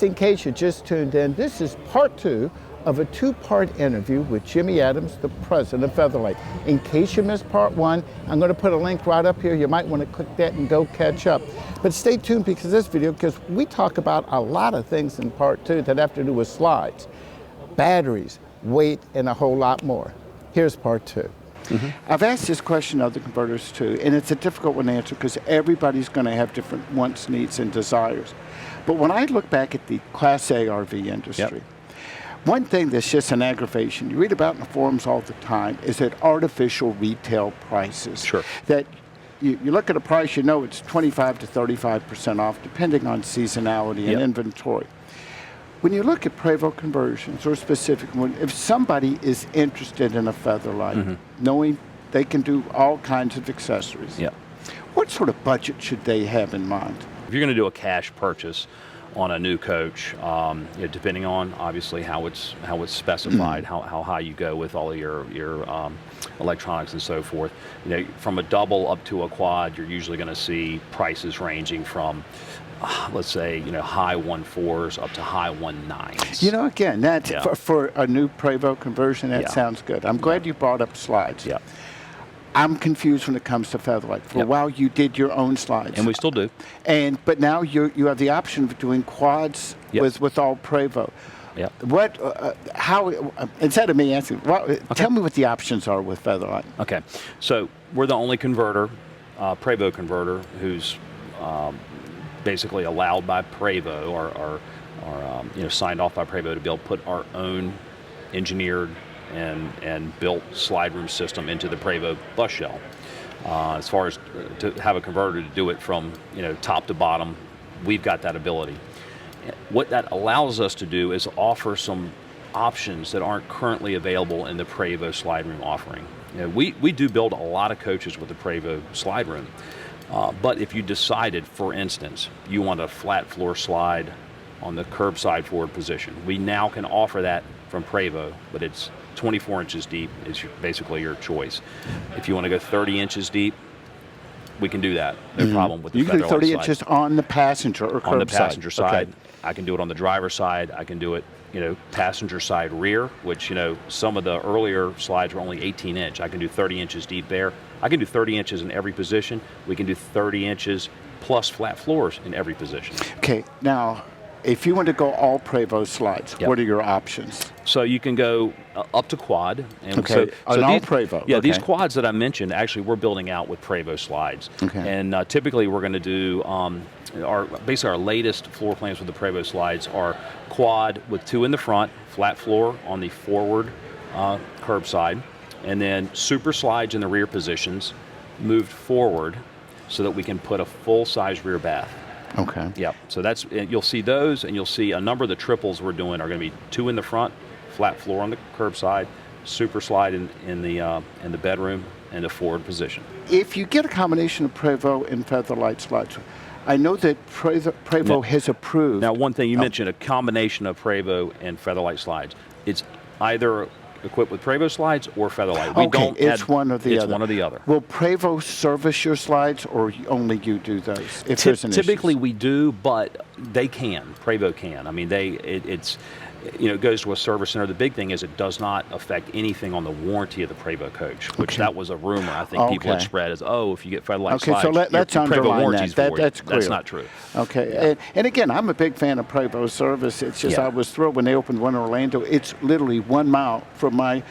in case you just tuned in, this is part 2 of a 2-part interview with Jimmy Adams, the president of Featherlite. In case you missed part 1, I'm going to put a link right up here. You might want to click that and go catch up. But stay tuned because this video, because we talk about a lot of things in part 2 that have to do with slides, batteries, weight, and a whole lot more. Here's part 2. I've asked this question of the converters too, and it's a difficult one to answer because everybody's going to have different wants, needs, and desires. But when I look back at the Class A RV industry, one thing that's just an aggravation, you read about in the forums all the time, is that artificial retail prices. Sure. That you look at a price, you know it's 25 to 35% off, depending on seasonality and inventory. When you look at Prevost conversions, or specific, if somebody is interested in a Featherlite, knowing they can do all kinds of accessories, what sort of budget should they have in mind? If you're going to do a cash purchase on a new coach, depending on obviously how it's specified, how high you go with all of your electronics and so forth. From a double up to a quad, you're usually going to see prices ranging from let's say, high 1.4s up to high 1.9s. Again, that's for a new Prevost conversion, that sounds good. I'm glad you brought up slides. I'm confused when it comes to Featherlite. For a while, you did your own slides. And we still do. But now you have the option of doing quads with all Prevost. How, instead of me asking, tell me what the options are with Featherlite. Okay, so we're the only converter, Prevost converter, who's basically allowed by Prevost or signed off by Prevost to be able to put our own engineered and built slide room system into the Prevost bus shell. As far as to have a converter to do it from top to bottom, we've got that ability. What that allows us to do is offer some options that aren't currently available in the Prevost slide room offering. We do build a lot of coaches with the Prevost slide room, but if you decided, for instance, you want a flat floor slide on the curbside forward position, we now can offer that from Prevost, but it's 24 inches deep is basically your choice. If you want to go 30 inches deep, we can do that. No problem with the Featherlite slide. You can do 30 inches on the passenger or curbside? On the passenger side. Okay. I can do it on the driver's side. I can do it, passenger side rear, which, some of the earlier slides were only 18 inch. I can do 30 inches deep there. I can do 30 inches in every position. We can do 30 inches plus flat floors in every position. Okay, now, if you want to go all Prevost slides, what are your options? So you can go up to quad. And so all Prevost. Yeah, these quads that I mentioned, actually we're building out with Prevost slides. And typically we're going to do, basically our latest floor plans with the Prevost slides are quad with 2 in the front, flat floor on the forward curbside, and then super slides in the rear positions, moved forward so that we can put a full-size rear bath. Okay. Yeah. So that's, you'll see those, and you'll see a number of the triples we're doing are going to be 2 in the front, flat floor on the curbside, super slide in the bedroom, and a forward position. If you get a combination of Prevost and Featherlite slides, I know that Prevost has approved. Now, one thing you mentioned, a combination of Prevost and Featherlite slides. It's either equipped with Prevost slides or Featherlite. It's one or the other. It's one or the other. Will Prevost service your slides, or only you do those? If there's an typically we do, but they can. Prevost can. I mean, it goes to a service center. The big thing is it does not affect anything on the warranty of the Prevost coach, which that was a rumor I think people had spread as, if you get Featherlite slides, so let's underline that. That's clear. That's not true. Okay, yeah. And again, I'm a big fan of Prevost service. It's just I was thrilled when they opened one in Orlando. It's literally 1 mile from my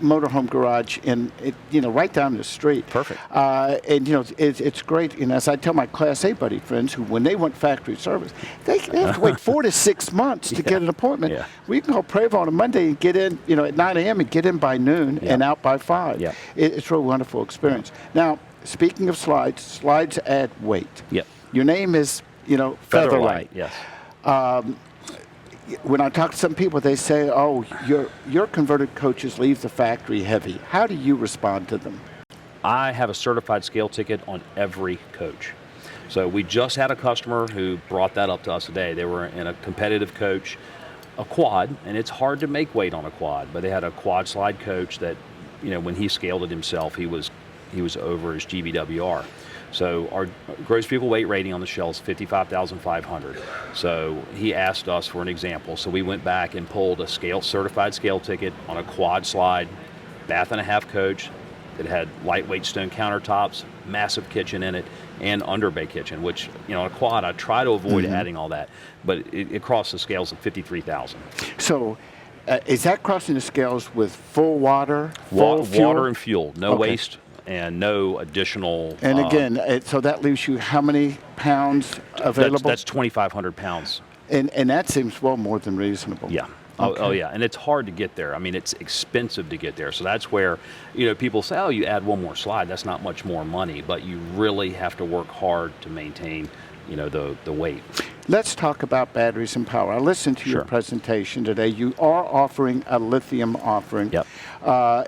motorhome garage, and right down the street. Perfect. It's great. And as I tell my Class A buddy friends, who when they want factory service, they have to wait 4 to 6 months to get an appointment. Yeah. We can call Prevost on a Monday and get in, at 9 a.m. and get in by noon and out by 5. Yeah. It's a real wonderful experience. Now, speaking of slides add weight. Yep. Your name is, Featherlite. Yes. When I talk to some people, they say, your converted coaches leave the factory heavy. How do you respond to them? I have a certified scale ticket on every coach. So we just had a customer who brought that up to us today. They were in a competitive coach, a quad, and it's hard to make weight on a quad, but they had a quad slide coach that, when he scaled it himself, he was over his GVWR. So our gross vehicle weight rating on the shell is 55,500. So he asked us for an example. So we went back and pulled a certified scale ticket on a quad slide, bath and a half coach that had lightweight stone countertops, massive kitchen in it, and under bay kitchen, which, a quad, I try to avoid adding all that, but it crossed the scales at 53,000. So is that crossing the scales with full water, full fuel? Water and fuel, no waste and no additional. And again, so that leaves you how many pounds available? That's 2,500 pounds. And that seems well more than reasonable. Yeah. Okay. Oh, yeah, and it's hard to get there. I mean, it's expensive to get there. So that's where, people say, oh, you add one more slide, that's not much more money, but you really have to work hard to maintain, the weight. Let's talk about batteries and power. I listened to your presentation today. You are offering a lithium offering. Yep.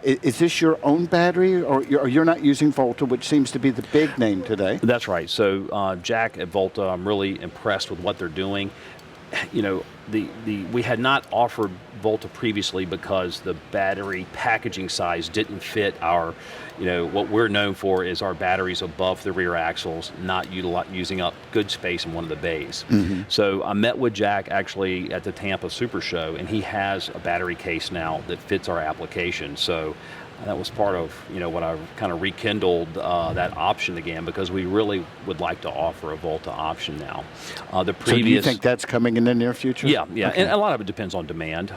Is this your own battery, or you're not using Volta, which seems to be the big name today? That's right. So Jack at Volta, I'm really impressed with what they're doing. We had not offered Volta previously because the battery packaging size didn't fit our, what we're known for is our batteries above the rear axles, not using up good space in one of the bays. So I met with Jack actually at the Tampa Super Show, and he has a battery case now that fits our application. So that was part of, what I kind of rekindled that option again, because we really would like to offer a Volta option now. So do you think that's coming in the near future? Yeah. Okay. And a lot of it depends on demand.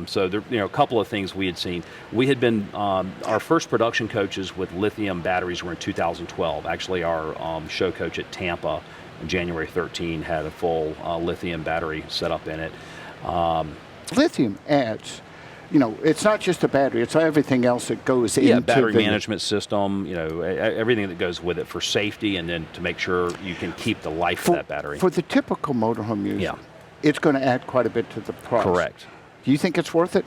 So there, a couple of things we had seen. We had been, our first production coaches with lithium batteries were in 2012. Actually, our show coach at Tampa on January 13 had a full lithium battery set up in it. Lithium adds, it's not just a battery, it's everything else that goes into battery management system, everything that goes with it for safety, and then to make sure you can keep the life of that battery. For the typical motorhome user, it's going to add quite a bit to the price. Correct. Do you think it's worth it?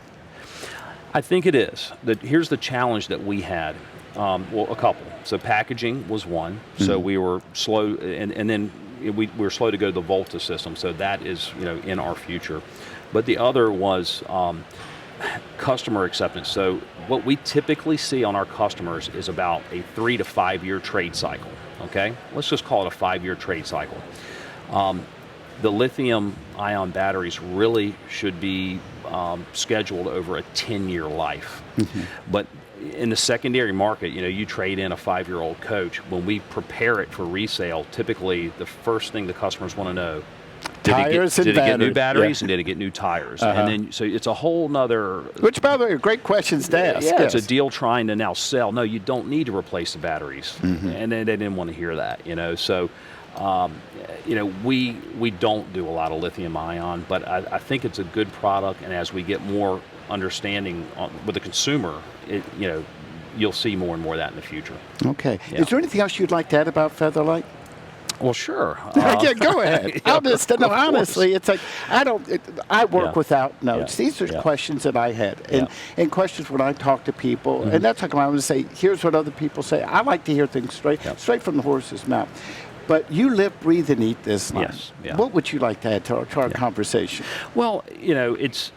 I think it is. Here's the challenge that we had. Well, a couple. So packaging was one. So we were slow, and then we were slow to go to the Volta system. So that is, in our future. But the other was customer acceptance. So what we typically see on our customers is about a 3 to 5 year trade cycle. Okay, let's just call it a 5-year trade cycle. The lithium ion batteries really should be scheduled over a 10-year life. But in the secondary market, you trade in a 5-year-old coach. When we prepare it for resale, typically the first thing the customers want to know, did it get new batteries and did it get new tires? And then, so it's a whole nother... Which, by the way, are great questions to ask. Yeah, it's a deal trying to now sell. No, you don't need to replace the batteries. And they didn't want to hear that, So, we don't do a lot of lithium ion, but I think it's a good product. And as we get more understanding with the consumer, you'll see more and more of that in the future. Okay. Yeah. Is there anything else you'd like to add about Featherlite? Well, sure. Yeah, go ahead. Honestly, it's like I work without notes. Yeah. These are questions that I had, and questions when I talk to people, and that's like when I would say, here's what other people say. I like to hear things straight from the horse's mouth. But you live, breathe, and eat this line. Yes. Yeah. What would you like to add to our conversation? Well, it's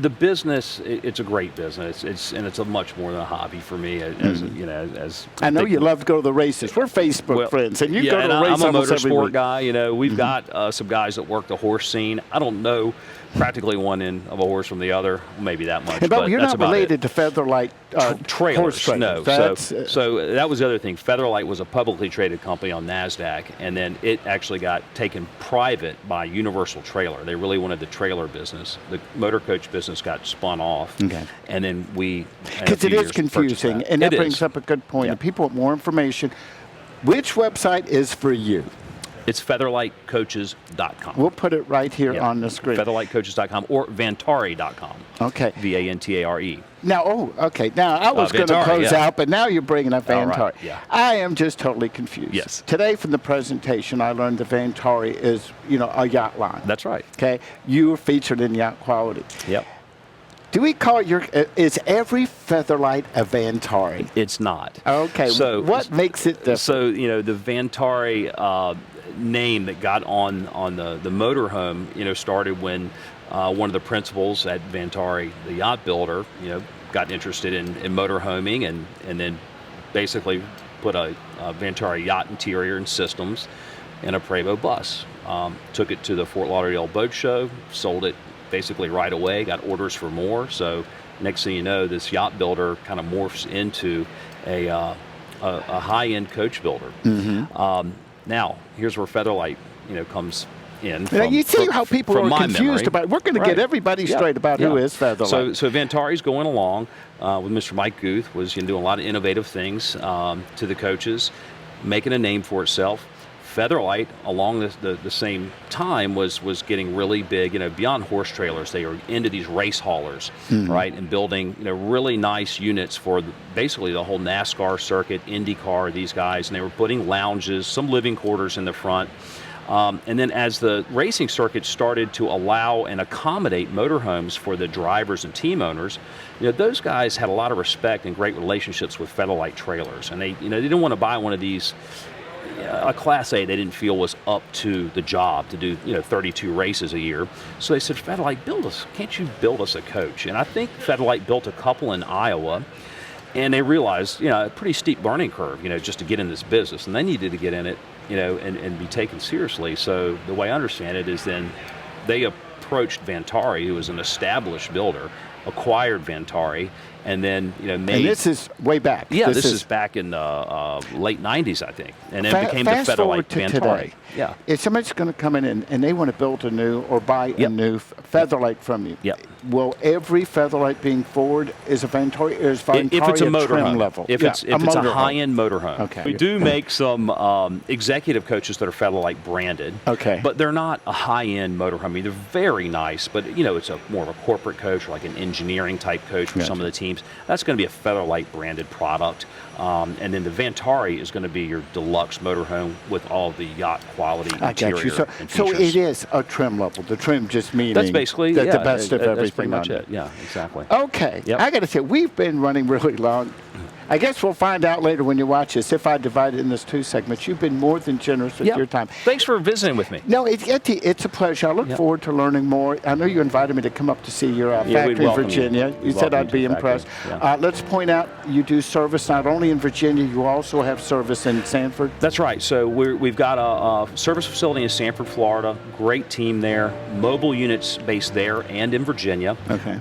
the business. It's a great business. It's a much more than a hobby for me. As I know you love to go to the races. We're Facebook friends, and you go to the race I'm a almost every motorsport week. guy. We've got some guys that work the horse scene. I don't know practically one end of a horse from the other, maybe that much. But you're that's not related to Featherlite trailers. Horse No. So that was the other thing. Featherlite was a publicly traded company on NASDAQ, and then it actually got taken private by Universal Trailer. They really wanted the trailer business. The motor coach business got spun off, and then we... Because it is confusing, and that brings up a good point. Yeah. If people want more information, which website is for you? It's featherlitecoaches.com. We'll put it right here on the screen. Featherlitecoaches.com or Vantari.com. Okay. Vantare. Now, Now, I was going to close out, but now you're bringing up Vantari. Right, yeah. I am just totally confused. Yes. Today from the presentation, I learned the Vantari is, a yacht line. That's right. Okay. You were featured in Yacht Quality. Yep. Do we call is every Featherlite a Vantari? It's not. Okay. So what makes it different? So, the Vantari name that got on the motorhome, started when one of the principals at Vantari, the yacht builder, got interested in motorhoming and then basically put a Vantari yacht interior and systems in a Prevost bus. Took it to the Fort Lauderdale Boat Show, sold it basically right away, got orders for more. So next thing you know, this yacht builder kind of morphs into a high-end coach builder. Now, here's where Featherlite, comes in. Now, you see how people are confused about it. We're going to get everybody straight about who is Featherlite. So Vantari's going along with Mr. Mike Guth, was doing a lot of innovative things to the coaches, making a name for itself. Featherlite, along the same time, was getting really big. Beyond horse trailers, they were into these race haulers, right, and building really nice units for basically the whole NASCAR circuit, IndyCar. These guys, and they were putting lounges, some living quarters in the front. And then as the racing circuit started to allow and accommodate motorhomes for the drivers and team owners, those guys had a lot of respect and great relationships with Featherlite trailers, and they didn't want to buy one of these. A Class A they didn't feel was up to the job to do 32 races a year. So they said, Featherlite, can't you build us a coach? And I think Featherlite built a couple in Iowa, and they realized a pretty steep learning curve just to get in this business, and they needed to get in it and be taken seriously. So the way I understand it is then they approached Vantari, who was an established builder, acquired Vantari, and then made. And this is way back. Yeah, this is back in the late '90s, I think, and then became the Featherlite Vantari. Today. Yeah. If somebody's going to come in and they want to build a new or buy a new Featherlite from you, will every Featherlite being forward is a Vantari, or is Vantari if it's a motorhome trim level? If it's a high-end motorhome. Okay. We do make some executive coaches that are Featherlite branded. Okay. But they're not a high-end motorhome. I mean, they're very nice, but it's more of a corporate coach, or like an engineering type coach for some of the teams. That's going to be a Featherlite branded product. And then the Vantari is going to be your deluxe motorhome with all the yacht quality interior and So features. it is a trim level. The trim just meaning that's basically the best of everything. That's pretty much it. Yeah, exactly. Okay. I got to say, we've been running really long. I guess we'll find out later when you watch this if I divide it in those two segments. You've been more than generous with your time. Thanks for visiting with me. No, it's a pleasure. I look forward to learning more. I know you invited me to come up to see your factory in Virginia. You said I'd be impressed. Let's point out you do service not only in Virginia, you also have service in Sanford. That's right. So we've got a service facility in Sanford, Florida. Great team there. Mobile units based there and in Virginia. Okay.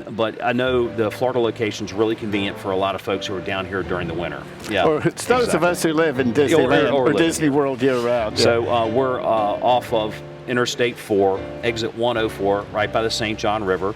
But I know the Florida location is really convenient for a lot of folks who are down here during the winter. Yeah. Or it's those of us who live in Disneyland or Disney World year round. So we're off of Interstate 4, exit 104, right by the St. John River.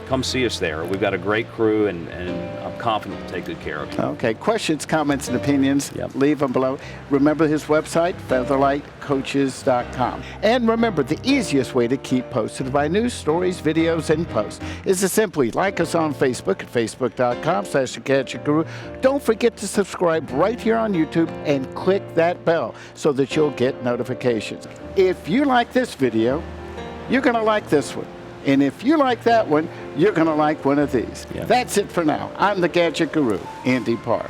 Come see us there. We've got a great crew, and I'm confident we'll take good care of you. Okay. Questions, comments, and opinions, leave them below. Remember his website, featherlitecoaches.com. And remember, the easiest way to keep posted by news, stories, videos, and posts is to simply like us on Facebook at facebook.com/thegadgetguru. Don't forget to subscribe right here on YouTube and click that bell so that you'll get notifications. If you like this video, you're going to like this one. And if you like that one, you're going to like one of these. That's it for now. I'm the Gadget Guru, Andy Parr.